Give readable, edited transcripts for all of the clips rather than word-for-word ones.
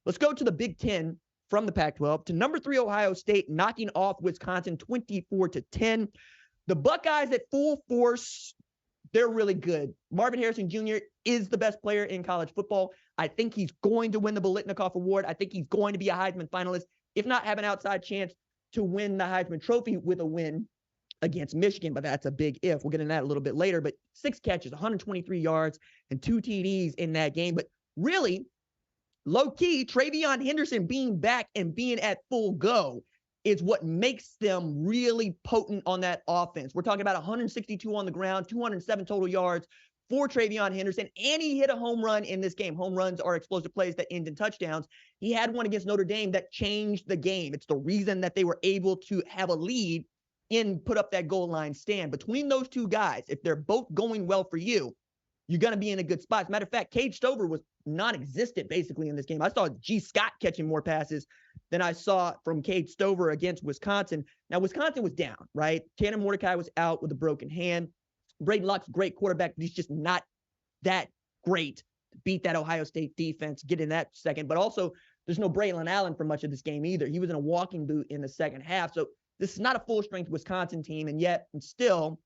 Let's go to the Big Ten from the Pac-12 to number 3 Ohio State, knocking off Wisconsin 24-10. The Buckeyes at full force, they're really good. Marvin Harrison Jr. is the best player in college football. I think he's going to win the Biletnikoff Award. I think he's going to be a Heisman finalist, if not have an outside chance to win the Heisman Trophy with a win against Michigan, but that's a big if. We'll get into that a little bit later. But 6 catches, 123 yards, and 2 TDs in that game. But really, low-key, TreVeyon Henderson being back and being at full go is what makes them really potent on that offense. We're talking about 162 on the ground, 207 total yards for TreVeyon Henderson, and he hit a home run in this game. Home runs are explosive plays that end in touchdowns. He had one against Notre Dame that changed the game. It's the reason that they were able to have a lead and put up that goal line stand. Between those two guys, if they're both going well for you, you're going to be in a good spot. As a matter of fact, Cade Stover was non-existent basically in this game. I saw G. Scott catching more passes than I saw from Cade Stover against Wisconsin. Now, Wisconsin was down, right? Tanner Mordecai was out with a broken hand. Braden Locke's a great quarterback, but he's just not that great to beat that Ohio State defense. Get in that second. But also, there's no Braylon Allen for much of this game either. He was in a walking boot in the second half. So this is not a full-strength Wisconsin team, and yet, and still,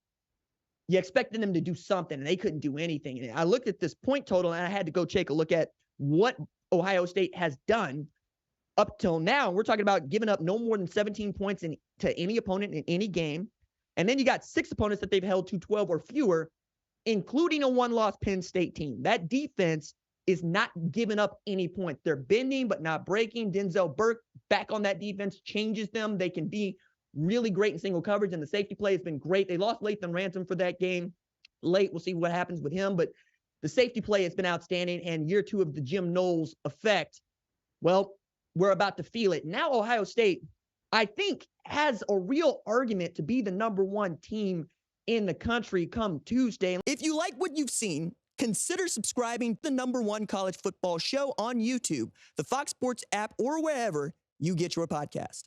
you expected them to do something, and they couldn't do anything. And I looked at this point total, and I had to go take a look at what Ohio State has done up till now. We're talking about giving up no more than 17 points to any opponent in any game. And then you got 6 opponents that they've held to 12 or fewer, including a one-loss Penn State team. That defense is not giving up any points. They're bending but not breaking. Denzel Burke back on that defense changes them. They can be really great in single coverage, and the safety play has been great. They lost Lathan Ransom for that game late. We'll see what happens with him, but the safety play has been outstanding, and year 2 of the Jim Knowles effect, well, we're about to feel it. Now Ohio State, I think, has a real argument to be the number 1 team in the country come Tuesday. If you like what you've seen, consider subscribing to the number 1 college football show on YouTube, the Fox Sports app, or wherever you get your podcast.